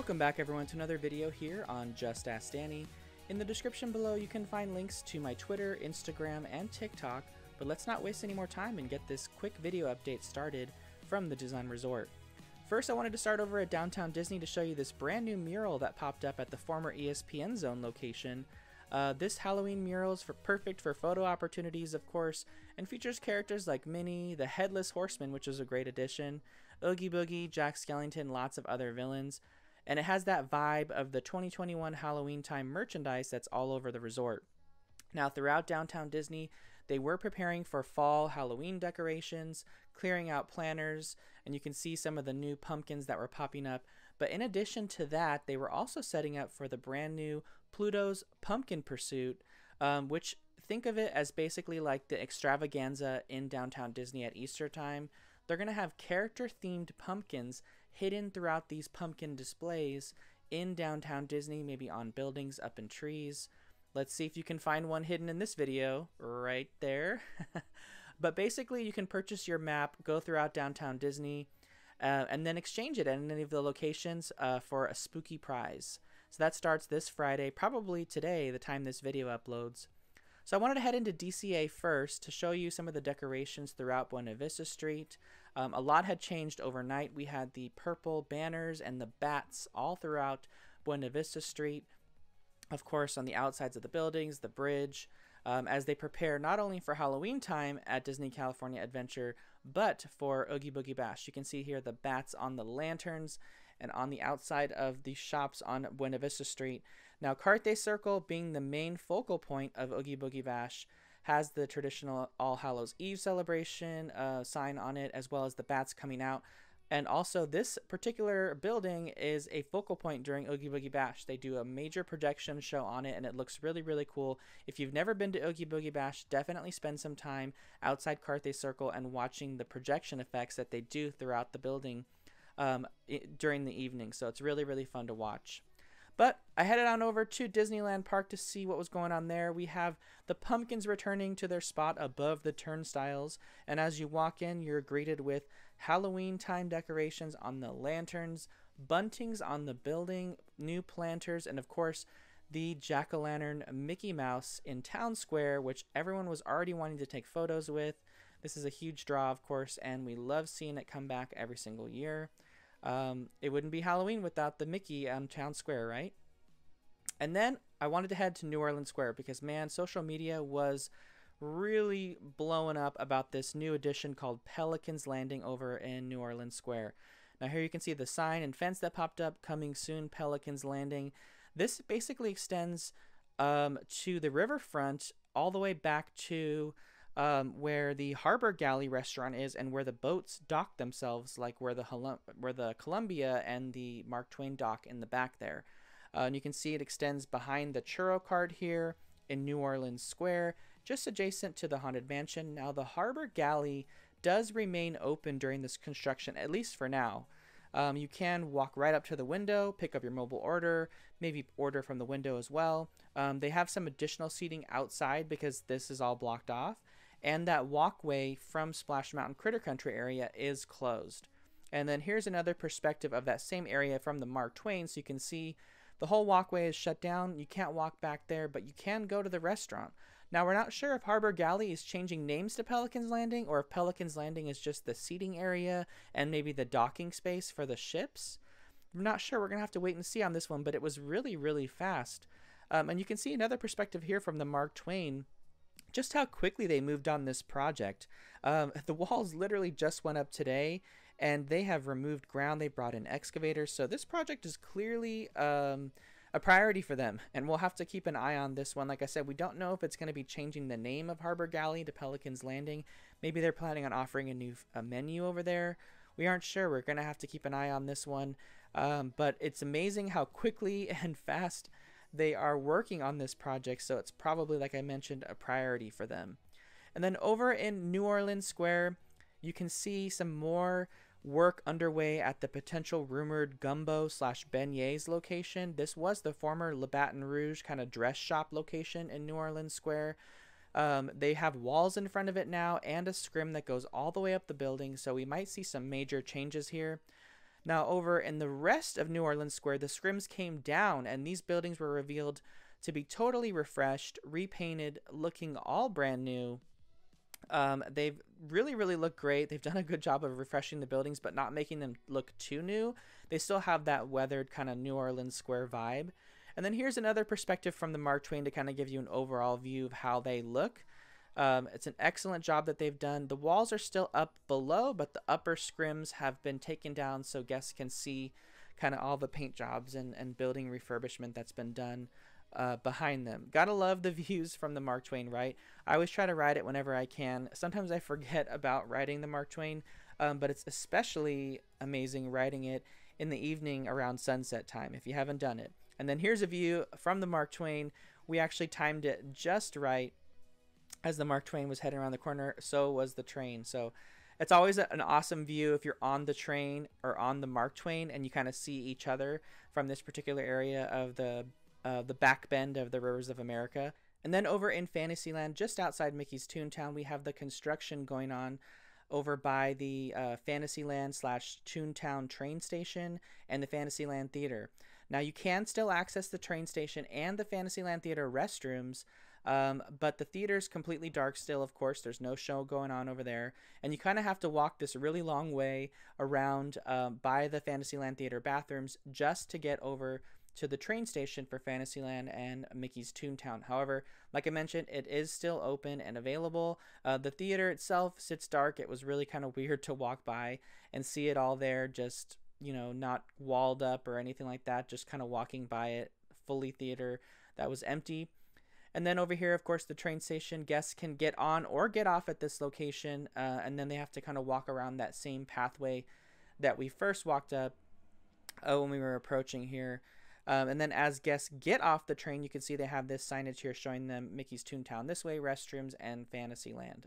Welcome back everyone to another video here on Just Ask Danny. In the description below you can find links to my Twitter, Instagram, and TikTok, but let's not waste any more time and get this quick video update started from the Disneyland Resort. First, I wanted to start over at Downtown Disney to show you this brand new mural that popped up at the former ESPN Zone location. This Halloween mural is perfect for photo opportunities, of course, and features characters like Minnie, the Headless Horseman, which is a great addition, Oogie Boogie, Jack Skellington, lots of other villains. And it has that vibe of the 2021 Halloween time merchandise that's all over the resort. Now, throughout Downtown Disney, they were preparing for fall Halloween decorations, clearing out planners, and you can see some of the new pumpkins that were popping up. But in addition to that, they were also setting up for the brand new Pluto's Pumpkin Pursuit, which think of it as basically like the extravaganza in Downtown Disney at Easter time. They're going to have character-themed pumpkins hidden throughout these pumpkin displays in Downtown Disney, maybe on buildings, up in trees. Let's see if you can find one hidden in this video, right there. But basically, you can purchase your map, go throughout Downtown Disney, and then exchange it at any of the locations for a spooky prize. So that starts this Friday, probably today, the time this video uploads. So I wanted to head into DCA first to show you some of the decorations throughout Buena Vista Street. A lot had changed overnight. We had the purple banners and the bats all throughout Buena Vista Street. Of course, on the outsides of the buildings, the bridge, as they prepare not only for Halloween time at Disney California Adventure, but for Oogie Boogie Bash. You can see here the bats on the lanterns and on the outside of the shops on Buena Vista Street. Now, Carthay Circle, being the main focal point of Oogie Boogie Bash, has the traditional All Hallows Eve celebration sign on it, as well as the bats coming out. And also, this particular building is a focal point during Oogie Boogie Bash. They do a major projection show on it, and it looks really, really cool. If you've never been to Oogie Boogie Bash, definitely spend some time outside Carthay Circle and watching the projection effects that they do throughout the building during the evening. So it's really, really fun to watch. But I headed on over to Disneyland Park to see what was going on there. We have the pumpkins returning to their spot above the turnstiles. And as you walk in, you're greeted with Halloween time decorations on the lanterns, buntings on the building, new planters, and of course, the jack-o'-lantern Mickey Mouse in Town Square, which everyone was already wanting to take photos with. This is a huge draw, of course, and we love seeing it come back every single year. It wouldn't be Halloween without the Mickey on Town Square, right? And then I wanted to head to New Orleans Square because, man, social media was really blowing up about this new addition called Pelicans Landing over in New Orleans Square. Now here you can see the sign and fence that popped up, coming soon, Pelicans Landing. This basically extends to the riverfront all the way back to where the Harbor Galley restaurant is and where the boats dock themselves, like where the Columbia and the Mark Twain dock in the back there. And you can see it extends behind the churro cart here in New Orleans Square, just adjacent to the Haunted Mansion. Now, the Harbor Galley does remain open during this construction, at least for now. You can walk right up to the window, pick up your mobile order, maybe order from the window as well. They have some additional seating outside because this is all blocked off, and that walkway from Splash Mountain Critter Country area is closed. And then here's another perspective of that same area from the Mark Twain, so you can see the whole walkway is shut down. You can't walk back there, but you can go to the restaurant. Now, we're not sure if Harbor Galley is changing names to Pelicans Landing or if Pelicans Landing is just the seating area and maybe the docking space for the ships. I'm not sure. We're going to have to wait and see on this one, but it was really, really fast. And you can see another perspective here from the Mark Twain, just how quickly they moved on this project. The walls literally just went up today, and they have removed ground. They brought in excavators, so this project is clearly a priority for them, and we'll have to keep an eye on this one. Like I said, we don't know if it's going to be changing the name of Harbor Galley to Pelicans Landing. Maybe they're planning on offering a new menu over there. We aren't sure. We're going to have to keep an eye on this one, but it's amazing how quickly and fast they are working on this project, so it's probably, like I mentioned, a priority for them. And then over in New Orleans Square, you can see some more work underway at the potential rumored gumbo / beignets location. This was the former Le Baton Rouge kind of dress shop location in New Orleans Square. They have walls in front of it now and a scrim that goes all the way up the building, so we might see some major changes here. Now over in the rest of New Orleans Square, the scrims came down and these buildings were revealed to be totally refreshed, repainted, looking all brand new. They've really look great. They've done a good job of refreshing the buildings, but not making them look too new. They still have that weathered kind of New Orleans Square vibe. And then here's another perspective from the Mark Twain to kind of give you an overall view of how they look. It's an excellent job that they've done. The walls are still up below, but the upper scrims have been taken down so guests can see kind of all the paint jobs and building refurbishment that's been done behind them. Gotta love the views from the Mark Twain, right? I always try to ride it whenever I can. Sometimes I forget about riding the Mark Twain, but it's especially amazing riding it in the evening around sunset time if you haven't done it. And then here's a view from the Mark Twain. We actually timed it just right as the Mark Twain was heading around the corner. So was the train. So it's always an awesome view if you're on the train or on the Mark Twain and you kind of see each other from this particular area of the back bend of the Rivers of America. And then over in Fantasyland, just outside Mickey's Toontown, we have the construction going on over by the Fantasyland / Toontown train station and the Fantasyland Theater. Now you can still access the train station and the Fantasyland Theater restrooms, but the theater's completely dark still, of course. There's no show going on over there. And you kind of have to walk this really long way around by the Fantasyland Theater bathrooms just to get over to the train station for Fantasyland and Mickey's Toontown. However, like I mentioned, it is still open and available. The theater itself sits dark. It was really kind of weird to walk by and see it all there, just, you know, not walled up or anything like that, just kind of walking by it, fully theater that was empty. And then over here, of course, the train station, guests can get on or get off at this location, and then they have to kind of walk around that same pathway that we first walked up when we were approaching here. And then as guests get off the train, you can see they have this signage here showing them Mickey's Toontown this way, restrooms, and Fantasyland.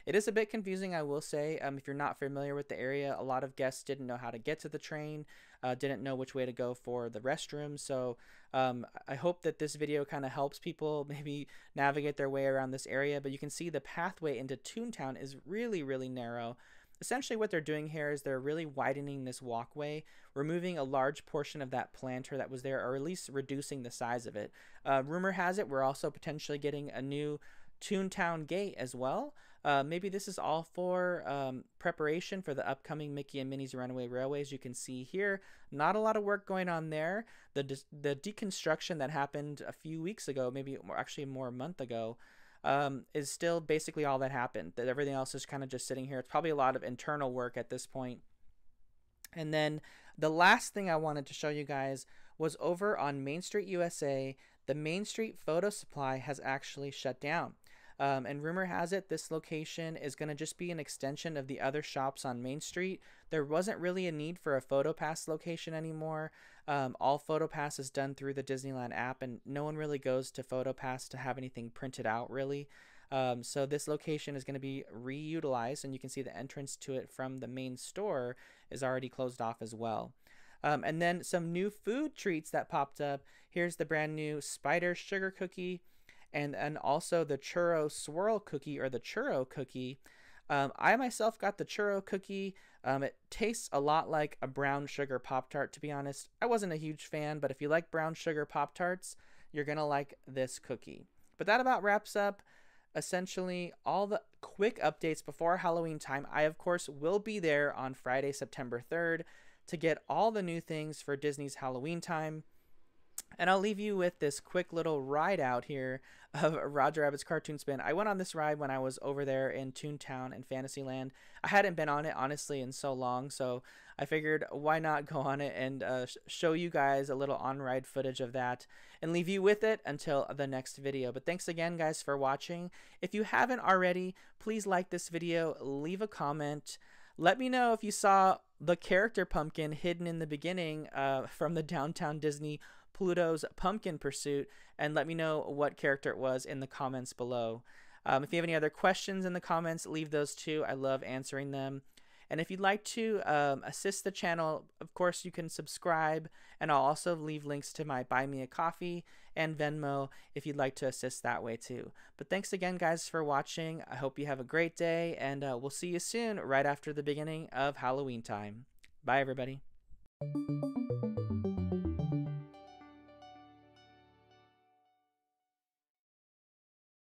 It is a bit confusing, I will say. If you're not familiar with the area, a lot of guests didn't know how to get to the train, didn't know which way to go for the restroom. So I hope that this video kind of helps people maybe navigate their way around this area. But you can see the pathway into Toontown is really narrow. Essentially what they're doing here is they're really widening this walkway, removing a large portion of that planter that was there, or at least reducing the size of it. Rumor has it we're also potentially getting a new Toontown gate as well. Maybe this is all for preparation for the upcoming Mickey and Minnie's Runaway Railways. You can see here, not a lot of work going on there. The deconstruction that happened a few weeks ago, maybe actually more a month ago, is still basically all that happened. That everything else is kind of just sitting here. It's probably a lot of internal work at this point. And then the last thing I wanted to show you guys was over on Main Street, USA. The Main Street Photo Supply has actually shut down. And rumor has it this location is going to just be an extension of the other shops on Main Street. There wasn't really a need for a PhotoPass location anymore. All PhotoPass is done through the Disneyland app, and no one really goes to PhotoPass to have anything printed out, really. So this location is going to be reutilized, and you can see the entrance to it from the main store is already closed off as well. And then some new food treats that popped up. Here's the brand new Spider Sugar Cookie, and also the Churro Swirl Cookie, or the Churro Cookie. I myself got the Churro Cookie. It tastes a lot like a brown sugar Pop-Tart, to be honest. I wasn't a huge fan, but if you like brown sugar Pop-Tarts, you're going to like this cookie. But that about wraps up essentially all the quick updates before Halloween time. I, of course, will be there on Friday, September 3rd to get all the new things for Disney's Halloween time. And I'll leave you with this quick little ride out here of Roger Rabbit's Cartoon Spin. I went on this ride when I was over there in Toontown and Fantasyland. I hadn't been on it, honestly, in so long, so I figured why not go on it and show you guys a little on-ride footage of that and leave you with it until the next video. But thanks again, guys, for watching. If you haven't already, please like this video, leave a comment. Let me know if you saw the character pumpkin hidden in the beginning from the Downtown Disney Pluto's Pumpkin Pursuit, and let me know what character it was in the comments below. If you have any other questions in the comments, leave those too. I love answering them. And if you'd like to assist the channel, of course, you can subscribe, and I'll also leave links to my Buy Me a Coffee and Venmo if you'd like to assist that way too. But thanks again, guys, for watching. I hope you have a great day, and we'll see you soon right after the beginning of Halloween time. Bye, everybody.